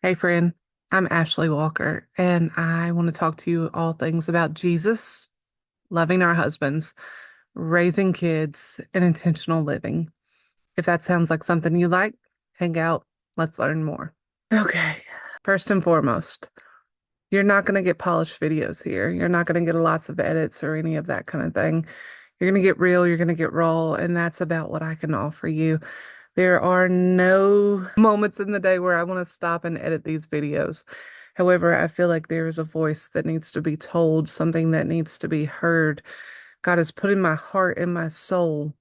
Hey friend, I'm Ashley Walker, and I want to talk to you all things about Jesus, loving our husbands, raising kids, and intentional living. If that sounds like something you like, hang out, let's learn more. Okay, first and foremost, you're not going to get polished videos here. You're not going to get lots of edits or any of that kind of thing. You're going to get real, you're going to get raw, and that's about what I can offer you. There are no moments in the day where I want to stop and edit these videos. However, I feel like there is a voice that needs to be told, something that needs to be heard. God has put in my heart and my soul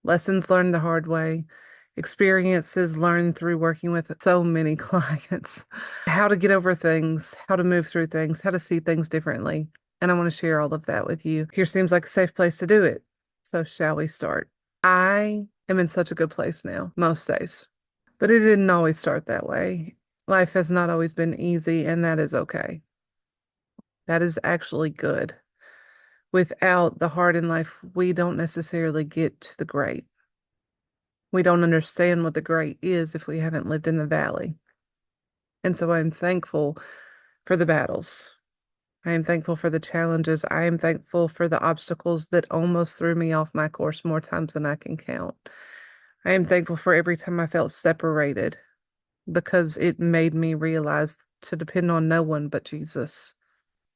lessons learned the hard way, experiences learned through working with so many clients, how to get over things, how to move through things, how to see things differently. And I want to share all of that with you. Here seems like a safe place to do it. So, shall we start? I am in such a good place now, most days, but it didn't always start that way. Life has not always been easy, and that is okay. That is actually good. Without the hard in life, we don't necessarily get to the great. We don't understand what the great is if we haven't lived in the valley. And so I'm thankful for the battles. I am thankful for the challenges. I am thankful for the obstacles that almost threw me off my course more times than I can count. I am thankful for every time I felt separated because it made me realize to depend on no one but Jesus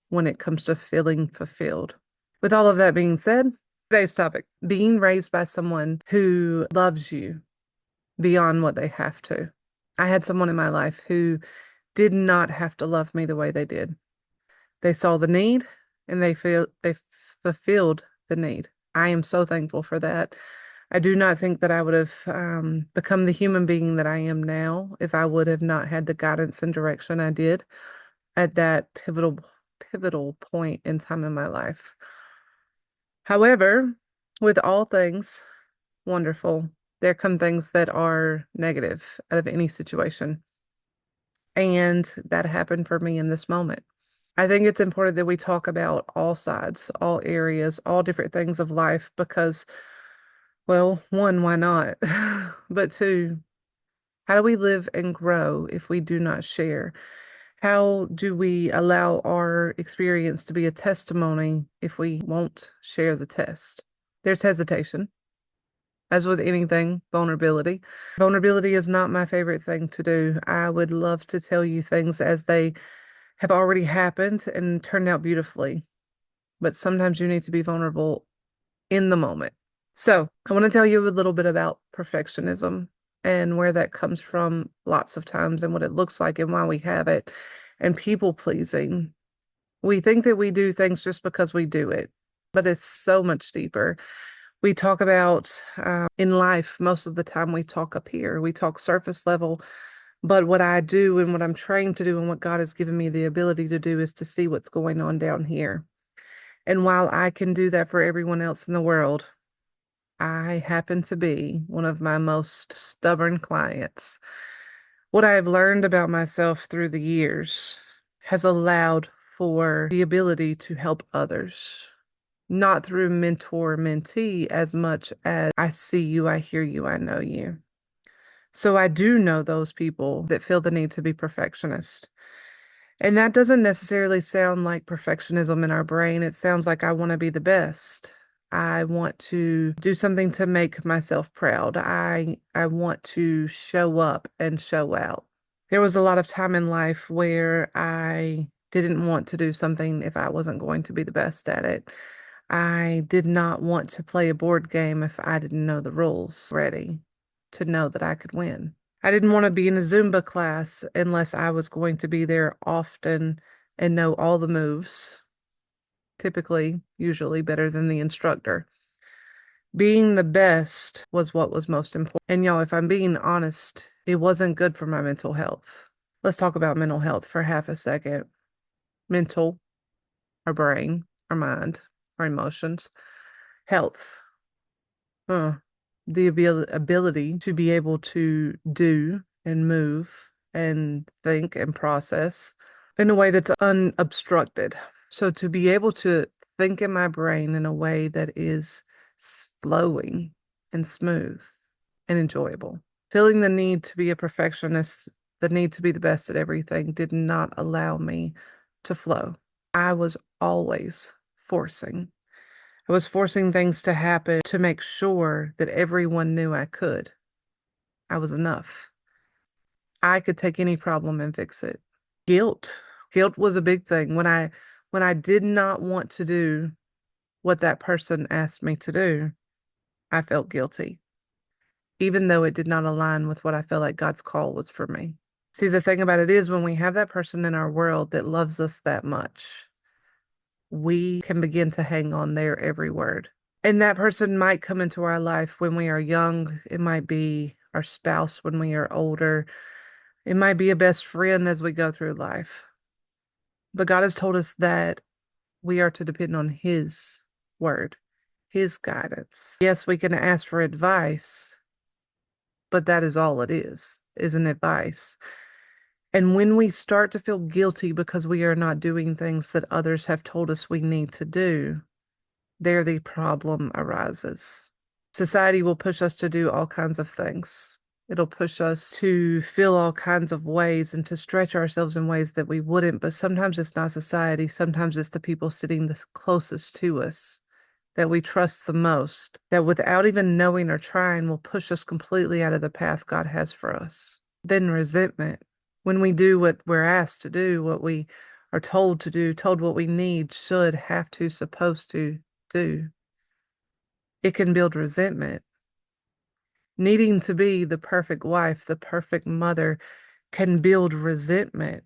when it comes to feeling fulfilled. With all of that being said, today's topic, being raised by someone who loves you beyond what they have to. I had someone in my life who did not have to love me the way they did. They saw the need and they fulfilled the need. I am so thankful for that. I do not think that I would have become the human being that I am now if I would have not had the guidance and direction I did at that pivotal point in time in my life. However, with all things wonderful, there come things that are negative out of any situation. And that happened for me in this moment. I think it's important that we talk about all sides, all areas, all different things of life because, well, one, why not? But two, how do we live and grow if we do not share? How do we allow our experience to be a testimony if we won't share the test? There's hesitation, as with anything, vulnerability. Vulnerability is not my favorite thing to do. I would love to tell you things as they have already happened and turned out beautifully, but sometimes you need to be vulnerable in the moment. So, I want to tell you a little bit about perfectionism and where that comes from lots of times and what it looks like and why we have it, and people pleasing. We think that we do things just because we do it, but it's so much deeper. We talk about in life, most of the time we talk up here, we talk surface level. But what I do and what I'm trained to do and what God has given me the ability to do is to see what's going on down here. And while I can do that for everyone else in the world, I happen to be one of my most stubborn clients. What I've learned about myself through the years has allowed for the ability to help others, not through mentor mentee as much as I see you, I hear you, I know you. So I do know those people that feel the need to be perfectionist. And that doesn't necessarily sound like perfectionism in our brain. It sounds like I want to be the best. I want to do something to make myself proud. I want to show up and show out. There was a lot of time in life where I didn't want to do something if I wasn't going to be the best at it. I did not want to play a board game if I didn't know the rules ready to know that I could win. I didn't want to be in a Zumba class unless I was going to be there often and know all the moves, typically, usually better than the instructor. Being the best was what was most important. And y'all, if I'm being honest, it wasn't good for my mental health. Let's talk about mental health for half a second. Mental, our brain, our mind, our emotions, health. Uh, the ability to be able to do and move and think and process in a way that's unobstructed. So to be able to think in my brain in a way that is flowing and smooth and enjoyable. Feeling the need to be a perfectionist the need to be the best at everything did not allow me to flow. I was always forcing. I was forcing things to happen to make sure that everyone knew I could. I was enough. I could take any problem and fix it. Guilt. Guilt was a big thing. When I did not want to do what that person asked me to do, I felt guilty, even though it did not align with what I felt like God's call was for me. See, the thing about it is when we have that person in our world that loves us that much, we can begin to hang on their every word. And that person might come into our life when we are young. It might be our spouse when we are older. It might be a best friend as we go through life. But God has told us that we are to depend on His word, His guidance. Yes, we can ask for advice, but that is all it is an advice. And when we start to feel guilty because we are not doing things that others have told us we need to do, there the problem arises. Society will push us to do all kinds of things. It'll push us to feel all kinds of ways and to stretch ourselves in ways that we wouldn't. But sometimes it's not society. Sometimes it's the people sitting the closest to us that we trust the most, that without even knowing or trying will push us completely out of the path God has for us. Then resentment. When we do what we're asked to do, what we are told to do, told what we need, should, have to, supposed to do, it can build resentment. Needing to be the perfect wife, the perfect mother can build resentment.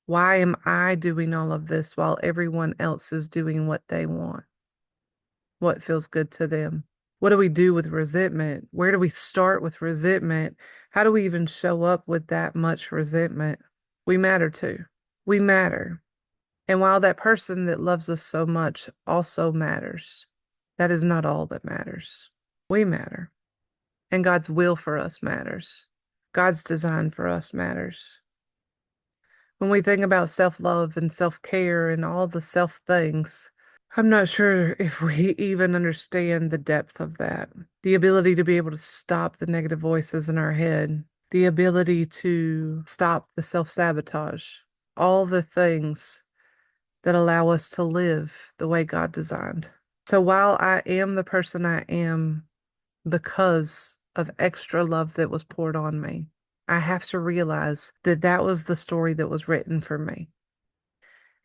Why am I doing all of this while everyone else is doing what they want? What feels good to them? What do we do with resentment? Where do we start with resentment? How do we even show up with that much resentment? We matter too. We matter. And while that person that loves us so much also matters, that is not all that matters. We matter. And God's will for us matters. God's design for us matters. When we think about self-love and self-care and all the self things, I'm not sure if we even understand the depth of that. The ability to be able to stop the negative voices in our head, the ability to stop the self-sabotage, all the things that allow us to live the way God designed. So while I am the person I am because of extra love that was poured on me, I have to realize that that was the story that was written for me.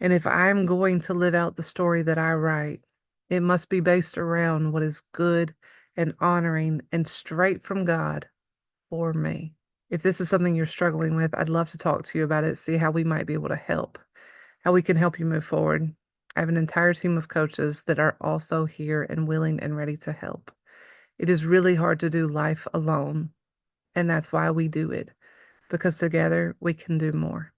And if I'm going to live out the story that I write, it must be based around what is good and honoring and straight from God for me. If this is something you're struggling with, I'd love to talk to you about it, see how we might be able to help, how we can help you move forward. I have an entire team of coaches that are also here and willing and ready to help. It is really hard to do life alone, and that's why we do it, because together we can do more.